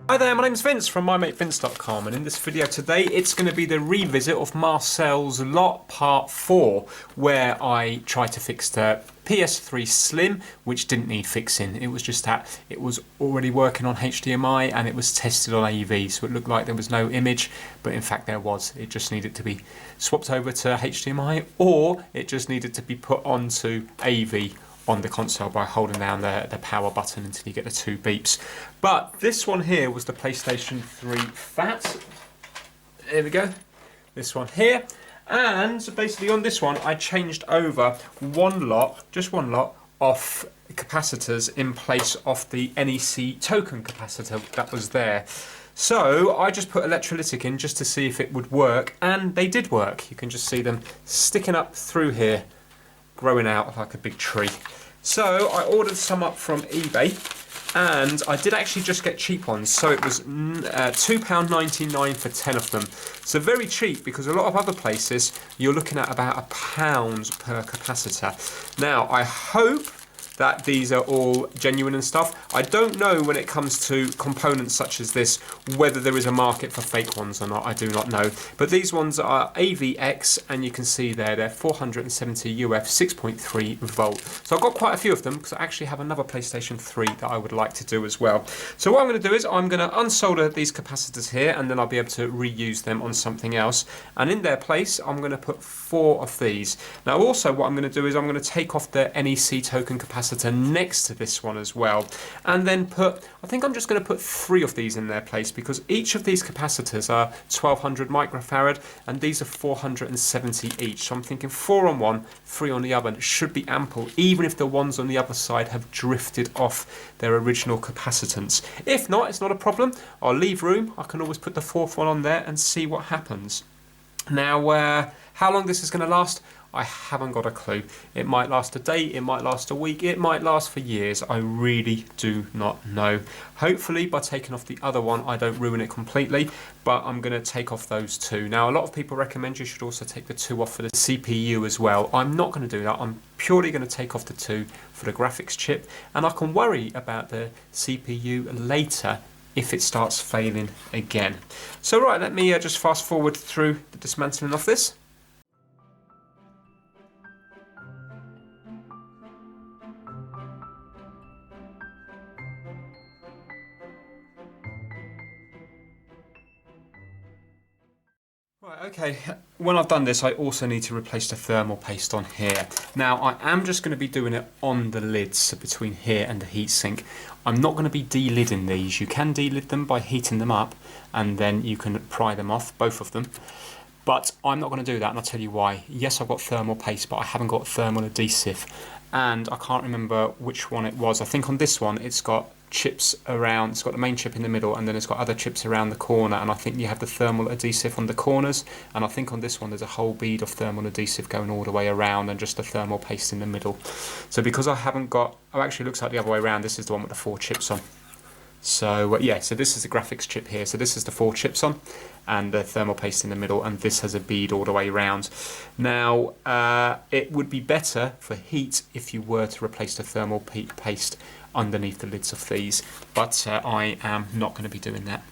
Hi there, my name's Vince from mymatevince.com, and in this video today it's going to be the revisit of Marcel's lot part 4, where I try to fix the PS3 Slim, which didn't need fixing. It was just that it was already working on HDMI and it was tested on AV, so it looked like there was no image, but in fact there was. It just needed to be swapped over to HDMI, or it just needed to be put onto AV on the console by holding down the power button until you get the 2 beeps. But this one here was the PlayStation 3 FAT. Here we go. This one here. And basically on this one I changed over just one lot of capacitors in place of the NEC Tokin capacitor that was there. So I just put electrolytic in just to see if it would work, and they did work. You can just see them sticking up through here, growing out like a big tree. So I ordered some up from eBay, and I did actually just get cheap ones. So it was £2.99 for 10 of them. So very cheap, because a lot of other places you're looking at about £1 per capacitor. Now I hope that these are all genuine and stuff. I don't know when it comes to components such as this whether there is a market for fake ones or not. I do not know. But these ones are AVX, and you can see there they're 470 UF 6.3 volt. So I've got quite a few of them because I actually have another PlayStation 3 that I would like to do as well. So what I'm going to do is I'm going to unsolder these capacitors here, and then I'll be able to reuse them on something else. And in their place I'm going to put 4 of these. Now also what I'm going to do is I'm going to take off the NEC Tokin capacitor next to this one as well, and then I think I'm just going to put 3 of these in their place, because each of these capacitors are 1200 microfarad and these are 470 each. So I'm thinking 4 on one, 3 on the other, and it should be ample, even if the ones on the other side have drifted off their original capacitance. If not, it's not a problem. I'll leave room. I can always put the 4th one on there and see what happens. Now, how long this is going to last, I haven't got a clue. It might last a day, it might last a week, it might last for years. I really do not know. Hopefully by taking off the other one I don't ruin it completely, but I'm going to take off those 2. Now a lot of people recommend you should also take the 2 off for the CPU as well. I'm not going to do that. I'm purely going to take off the 2 for the graphics chip, and I can worry about the CPU later if it starts failing again. So right, let me just fast forward through the dismantling of this. Right, okay, when I've done this I also need to replace the thermal paste on here. Now I am just going to be doing it on the lids, so between here and the heatsink. I'm not going to be de-lidding these. You can de-lid them by heating them up and then you can pry them off, both of them. But I'm not going to do that, and I'll tell you why. Yes, I've got thermal paste, but I haven't got thermal adhesive. And I can't remember which one it was. I think on this one it's got chips around, it's got the main chip in the middle, and then it's got other chips around the corner, and I think you have the thermal adhesive on the corners, and I think on this one there's a whole bead of thermal adhesive going all the way around and just the thermal paste in the middle. So because I haven't got, oh actually it looks like the other way around, this is the one with the 4 chips on. So yeah, so this is the graphics chip here, so this is the 4 chips on and the thermal paste in the middle, and this has a bead all the way around. Now it would be better for heat if you were to replace the thermal paste underneath the lids of these, but I am not going to be doing that.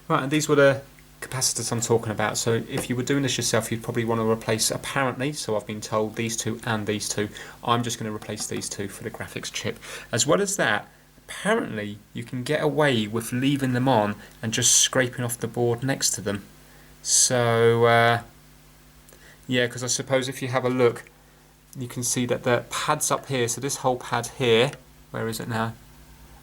Right, and these were the capacitors I'm talking about. So if you were doing this yourself, you'd probably want to replace, apparently, so I've been told, these 2 and these 2. I'm just going to replace these 2 for the graphics chip. As well as that, apparently you can get away with leaving them on and just scraping off the board next to them. So yeah, because I suppose if you have a look, you can see that the pads up here, so this whole pad here, where is it now?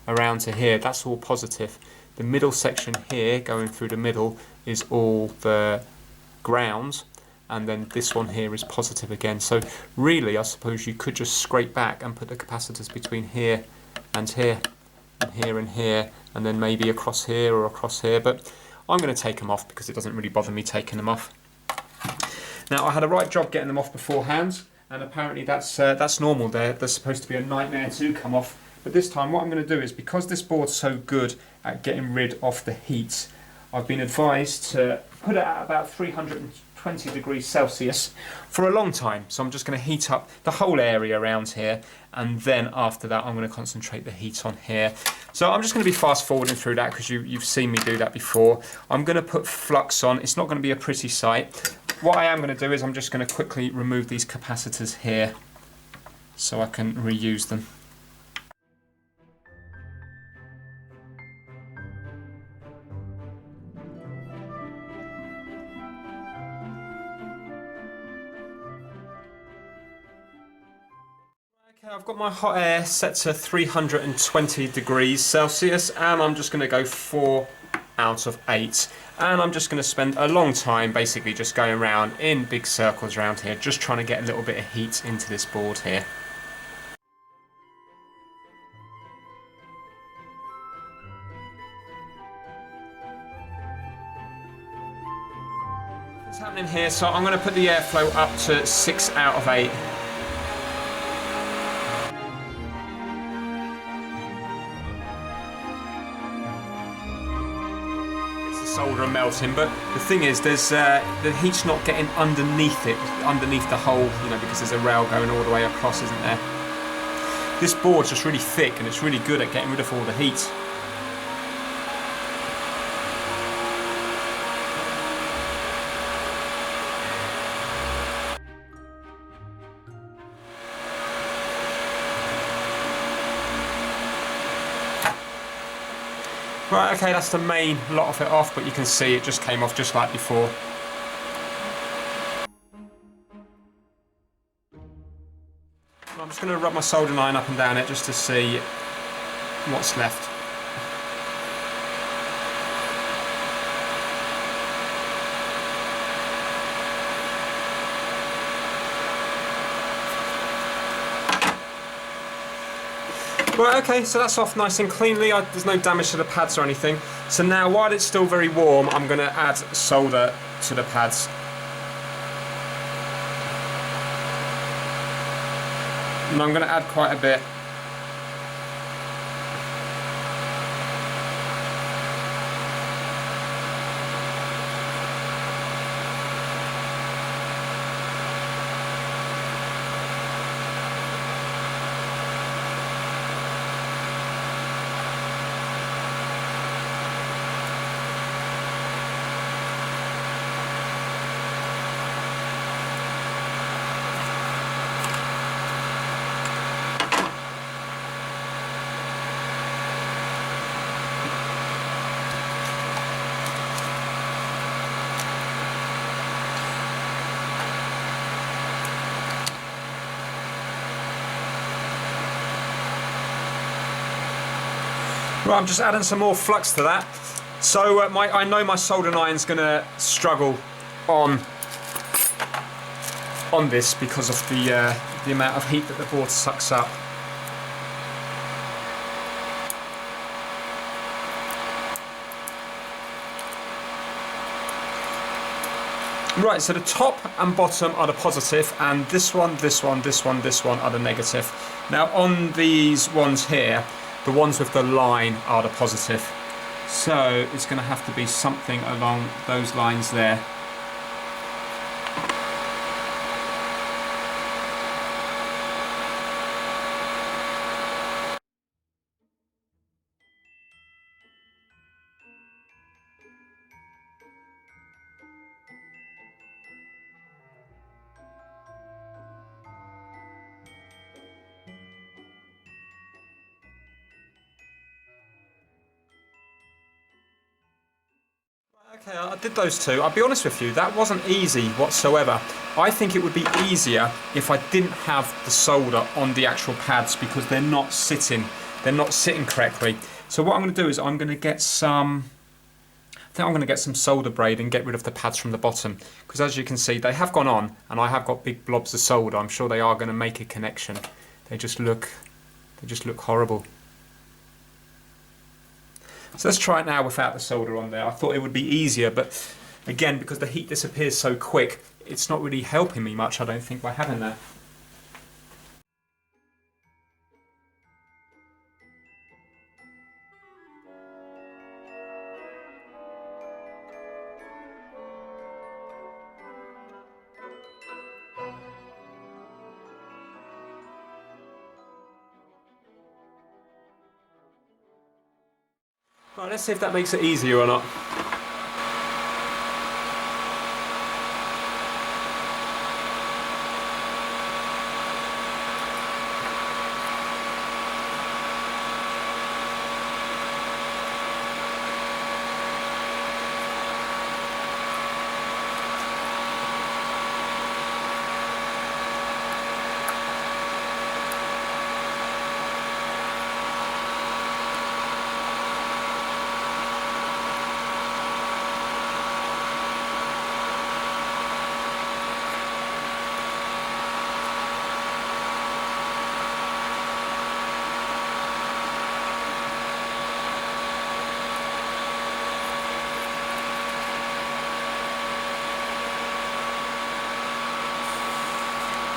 Around to here, that's all positive. The middle section here, going through the middle, is all the ground, and then this one here is positive again. So really, I suppose you could just scrape back and put the capacitors between here and here, and here and here, and then maybe across here or across here, but I'm going to take them off because it doesn't really bother me taking them off. Now I had a right job getting them off beforehand, and apparently that's normal. They're supposed to be a nightmare to come off. But this time what I'm going to do is, because this board's so good at getting rid of the heat, I've been advised to put it at about 320 120 degrees Celsius for a long time. So I'm just going to heat up the whole area around here, and then after that I'm going to concentrate the heat on here. So I'm just going to be fast forwarding through that because you've seen me do that before. I'm going to put flux on. It's not going to be a pretty sight. What I am going to do is I'm just going to quickly remove these capacitors here so I can reuse them. Okay, I've got my hot air set to 320 degrees Celsius, and I'm just going to go 4 out of 8. And I'm just going to spend a long time basically just going around in big circles around here, just trying to get a little bit of heat into this board here. What's happening here? So I'm going to put the airflow up to 6 out of 8. Solder and melting, but the thing is there's the heat's not getting underneath it, underneath the hole, you know, because there's a rail going all the way across, isn't there? This board's just really thick and it's really good at getting rid of all the heat. Right, okay, that's the main lot of it off, but you can see it just came off just like before. I'm just going to rub my soldering iron up and down it just to see what's left. Right, okay, so that's off nice and cleanly. There's no damage to the pads or anything. So now, while it's still very warm, I'm going to add solder to the pads. And I'm going to add quite a bit. Right, I'm just adding some more flux to that. So I know my soldering iron's going to struggle on this because of the amount of heat that the board sucks up. Right, so the top and bottom are the positive, and this one, this one, this one, this one are the negative. Now on these ones here, the ones with the line are the positive. So it's going to have to be something along those lines there. Okay, I did those two. I'll be honest with you, that wasn't easy whatsoever. I think it would be easier if I didn't have the solder on the actual pads because they're not sitting correctly. So what I'm going to do is I'm going to get some, I think I'm going to get some solder braid and get rid of the pads from the bottom, because as you can see they have gone on and I have got big blobs of solder. I'm sure they are going to make a connection. They just look horrible. So let's try it now without the solder on there. I thought it would be easier, but again, because the heat disappears so quick, it's not really helping me much, I don't think, by having that. Right, let's see if that makes it easier or not.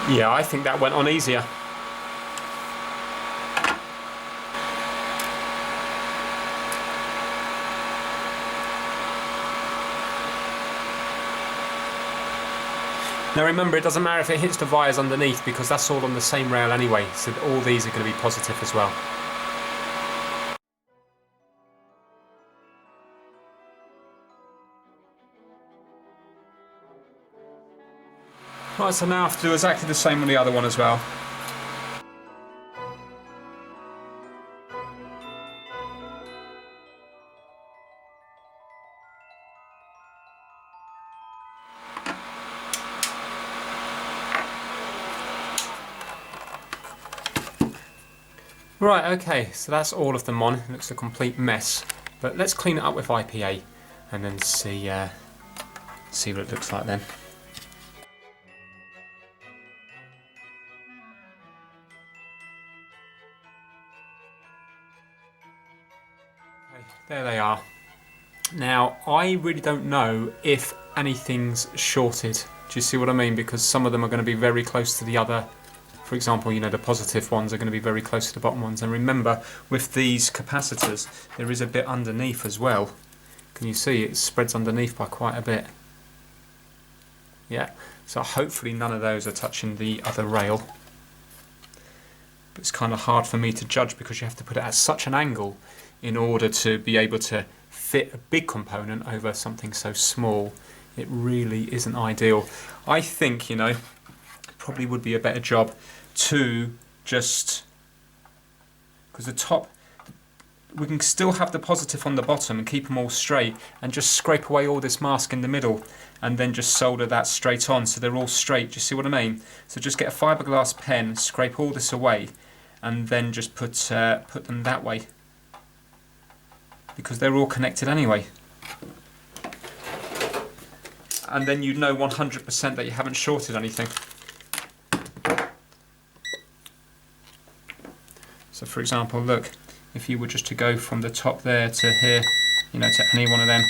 Yeah, I think that went on easier. Now remember, it doesn't matter if it hits the wires underneath because that's all on the same rail anyway, so all these are going to be positive as well. Right, so now I have to do exactly the same with the other one as well. Right, okay, so that's all of them on. It looks a complete mess. But let's clean it up with IPA and then see what it looks like then. Okay, there they are. Now, I really don't know if anything's shorted. Do you see what I mean? Because some of them are going to be very close to the other. For example, you know, the positive ones are going to be very close to the bottom ones. And remember, with these capacitors, there is a bit underneath as well. Can you see it spreads underneath by quite a bit? Yeah, so hopefully none of those are touching the other rail. But it's kind of hard for me to judge because you have to put it at such an angle in order to be able to fit a big component over something so small. It really isn't ideal. I think, you know, it probably would be a better job to just, because the top, we can still have the positive on the bottom and keep them all straight and just scrape away all this mask in the middle and then just solder that straight on so they're all straight. Do you see what I mean? So just get a fiberglass pen, scrape all this away and then just put them that way because they're all connected anyway. And then you know 100% that you haven't shorted anything. So for example, look, if you were just to go from the top there to here, you know, to any one of them.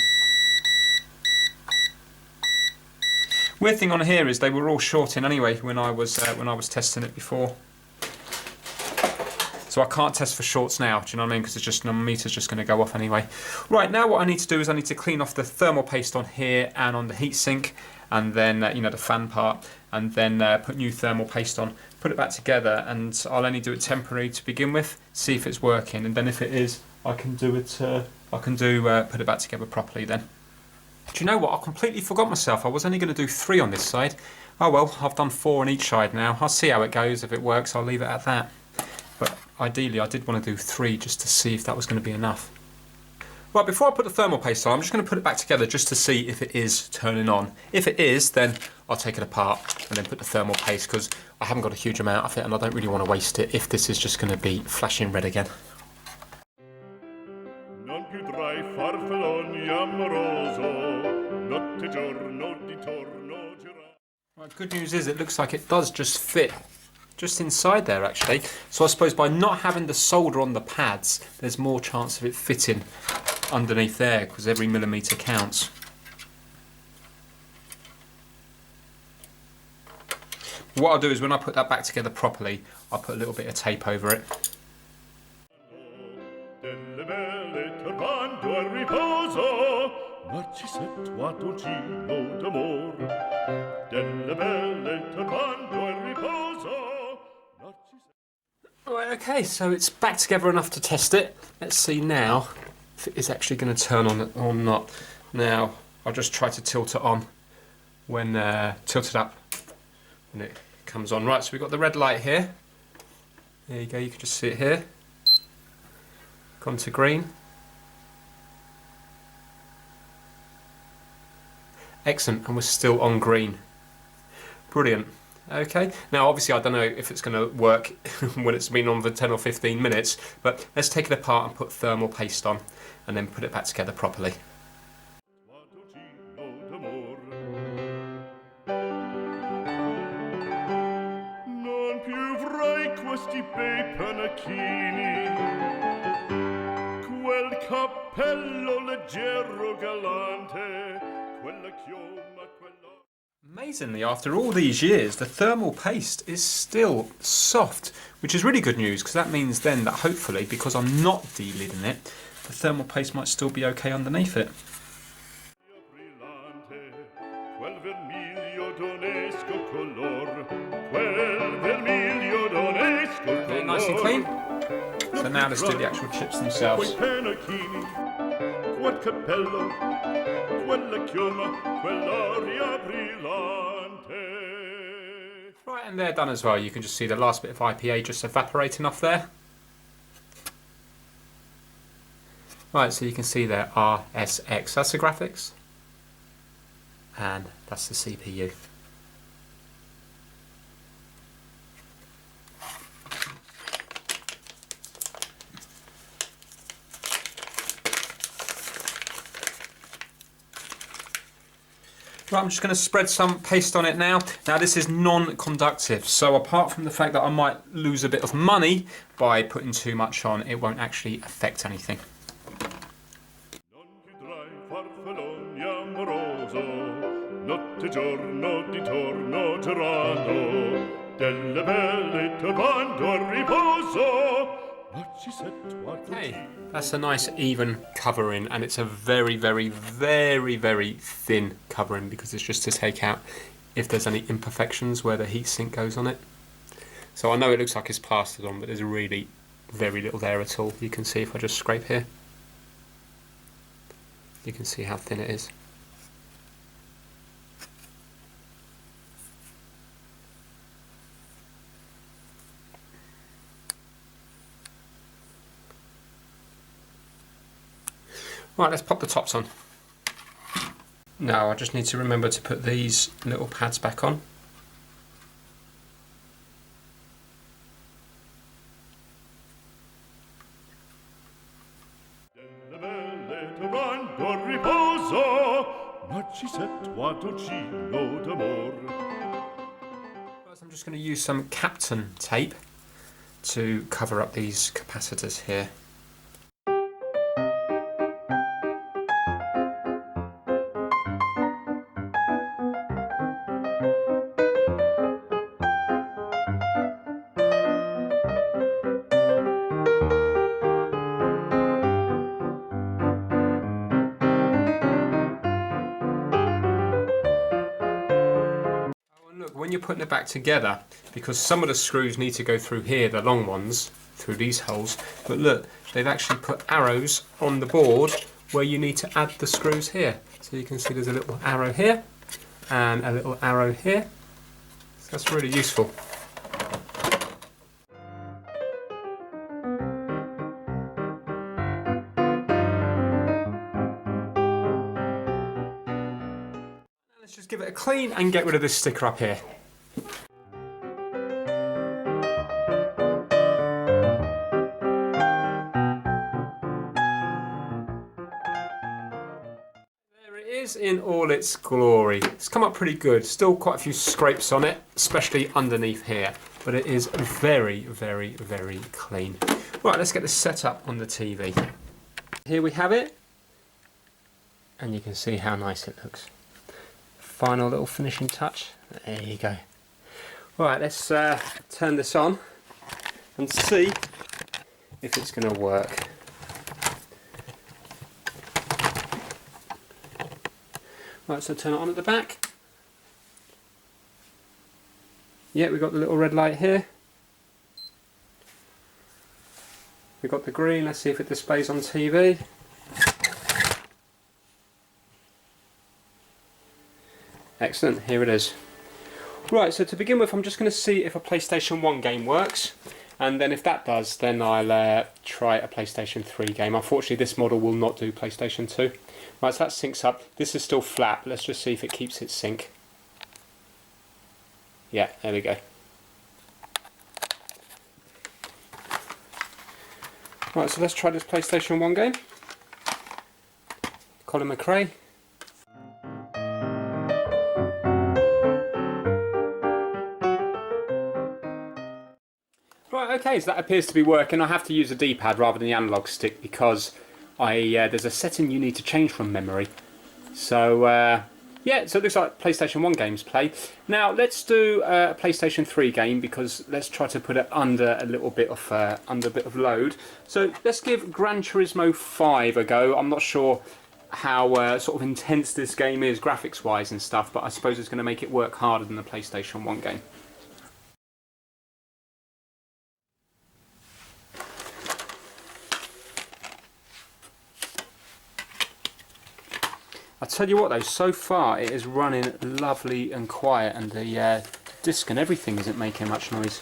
Weird thing on here is they were all shorting anyway when I was testing it before. So I can't test for shorts now, do you know what I mean? Because it's just, the meter's just going to go off anyway. Right, now what I need to do is I need to clean off the thermal paste on here and on the heatsink, and then, you know, the fan part, and then put new thermal paste on, put it back together, and I'll only do it temporary to begin with, see if it's working, and then if it is, I can do it, put it back together properly then. Do you know what? I completely forgot myself. I was only going to do 3 on this side. Oh well, I've done 4 on each side now. I'll see how it goes. If it works, I'll leave it at that. But ideally, I did want to do 3 just to see if that was going to be enough. Right, before I put the thermal paste on, I'm just going to put it back together just to see if it is turning on. If it is, then I'll take it apart and then put the thermal paste, because I haven't got a huge amount of it and I don't really want to waste it if this is just going to be flashing red again. Right, good news is it looks like it does just fit just inside there actually. So I suppose by not having the solder on the pads, there's more chance of it fitting underneath there, because every millimetre counts. What I'll do is when I put that back together properly, I'll put a little bit of tape over it. Right, okay, so it's back together enough to test it. Let's see now if it is actually going to turn on or not. Now, I'll just try to tilt it on when tilted up when it comes on. Right, so we've got the red light here. There you go, you can just see it here. Gone to green. Excellent, and we're still on green. Brilliant. Okay, now obviously I don't know if it's going to work when it's been on for 10 or 15 minutes, but let's take it apart and put thermal paste on and then put it back together properly. Non più avrai questi bei panacchini, quel cappello leggero galante, quella chioma, quella... Amazingly, after all these years, the thermal paste is still soft, which is really good news, because that means then that hopefully, because I'm not de-lidding it, the thermal paste might still be okay underneath it. Okay, nice and clean. So now let's do the actual chips themselves. Right, and they're done as well. You can just see the last bit of IPA just evaporating off there. Right, so you can see there RSX, that's the graphics, and that's the CPU. Right, I'm just going to spread some paste on it now. Now this is non-conductive, so apart from the fact that I might lose a bit of money by putting too much on, it won't actually affect anything. Okay, that's a nice even covering, and it's a very, very, very, very thin covering because it's just to take out if there's any imperfections where the heatsink goes on it. So I know it looks like it's plastered on, but there's really very little there at all. You can see if I just scrape here, you can see how thin it is. Right, let's pop the tops on. Now I just need to remember to put these little pads back on. First, I'm just going to use some Kapton tape to cover up these capacitors here. When you're putting it back together, because some of the screws need to go through here, the long ones, through these holes, but look, they've actually put arrows on the board where you need to add the screws here. So you can see there's a little arrow here and a little arrow here. So that's really useful. Let's just give it a clean and get rid of this sticker up here. There it is in all its glory. It's come up pretty good. Still quite a few scrapes on it, especially underneath here, but it is very, very, very clean. Right, let's get this set up on the TV. Here we have it, and you can see how nice it looks. Final little finishing touch. There you go. Right, let's turn this on and see if it's going to work. Right, so turn it on at the back. Yeah, we've got the little red light here. We've got the green. Let's see if it displays on TV. Excellent, here it is. Right, so to begin with, I'm just going to see if a PlayStation 1 game works, and then if that does, then I'll try a PlayStation 3 game. Unfortunately, this model will not do PlayStation 2. Right, so that syncs up. This is still flat, but let's just see if it keeps its sync. Yeah, there we go. Right, so let's try this PlayStation 1 game. Colin McRae. Right, okay, so that appears to be working. I have to use a D-pad rather than the analog stick because there's a setting you need to change from memory. So, yeah, so it looks like PlayStation 1 games play. Now, let's do a PlayStation 3 game because let's try to put it under a little bit of load. So let's give Gran Turismo 5 a go. I'm not sure how sort of intense this game is graphics-wise and stuff, but I suppose it's going to make it work harder than the PlayStation 1 game. I tell you what though, so far it is running lovely and quiet, and the disc and everything isn't making much noise.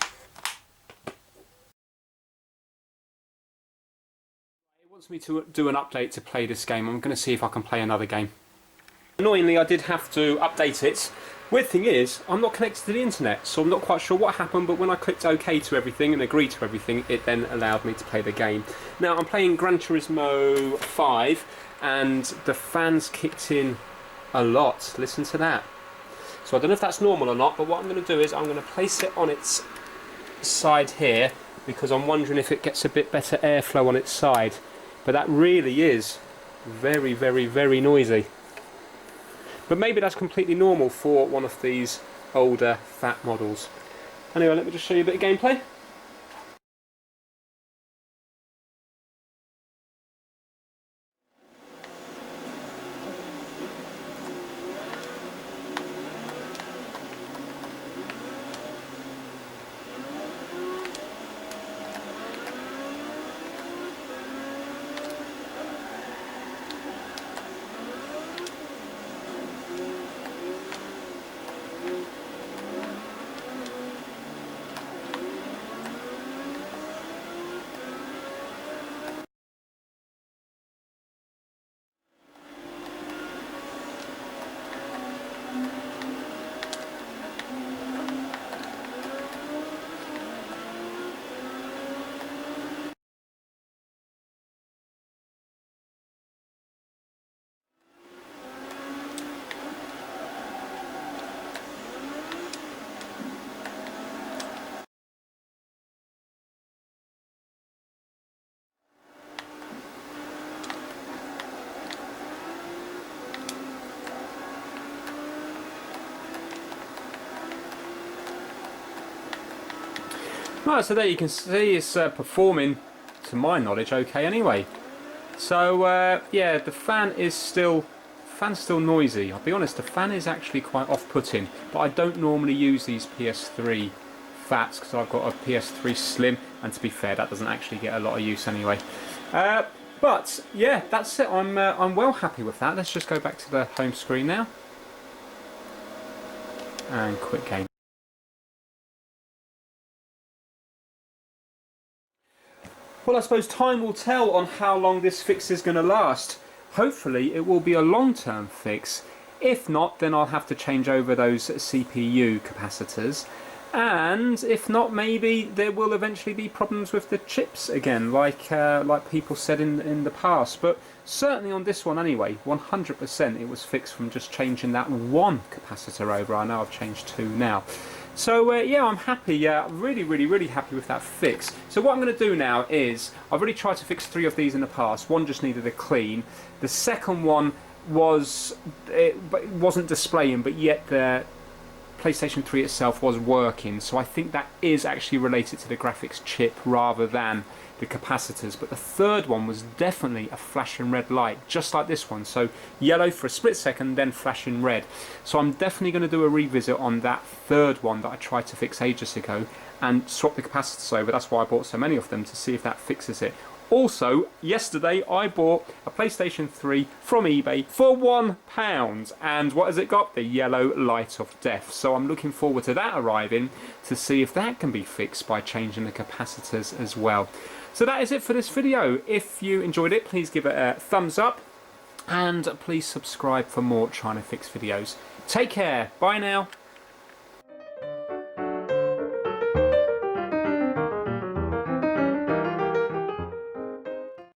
It wants me to do an update to play this game. I'm going to see if I can play another game. Annoyingly, I did have to update it. Weird thing is, I'm not connected to the internet, so I'm not quite sure what happened, but when I clicked OK to everything and agreed to everything, it then allowed me to play the game. Now, I'm playing Gran Turismo 5, and the fans kicked in a lot. Listen to that. So I don't know if that's normal or not, but what I'm going to do is I'm going to place it on its side here, because I'm wondering if it gets a bit better airflow on its side. But that really is very, very, very noisy. But maybe that's completely normal for one of these older fat models. Anyway, let me just show you a bit of gameplay. Right, so there you can see it's performing, to my knowledge, okay anyway. So yeah, the fan's still noisy. I'll be honest, the fan is actually quite off-putting, but I don't normally use these PS3 fats because I've got a PS3 Slim, and to be fair, that doesn't actually get a lot of use anyway. But yeah, that's it. I'm well happy with that. Let's just go back to the home screen now and quit game. Well, I suppose time will tell on how long this fix is going to last. Hopefully it will be a long-term fix. If not, then I'll have to change over those CPU capacitors. And if not, maybe there will eventually be problems with the chips again, like people said in the past. But certainly on this one anyway, 100% it was fixed from just changing that one capacitor over. I know I've changed two now. So yeah, I'm happy, really happy with that fix. So what I'm going to do now is, I've already tried to fix 3 of these in the past. One just needed a clean. The second one it wasn't displaying, but yet the PlayStation 3 itself was working. So I think that is actually related to the graphics chip rather than the capacitors. But the third one was definitely a flashing red light, just like this one. So yellow for a split second, then flashing red. So I'm definitely going to do a revisit on that third one that I tried to fix ages ago and swap the capacitors over. That's why I bought so many of them, to see if that fixes it. Also, yesterday I bought a PlayStation 3 from eBay for £1, and what has it got? The yellow light of death. So I'm looking forward to that arriving to see if that can be fixed by changing the capacitors as well. So that is it for this video. If you enjoyed it, please give it a thumbs up and please subscribe for more trying to fix videos. Take care. Bye now.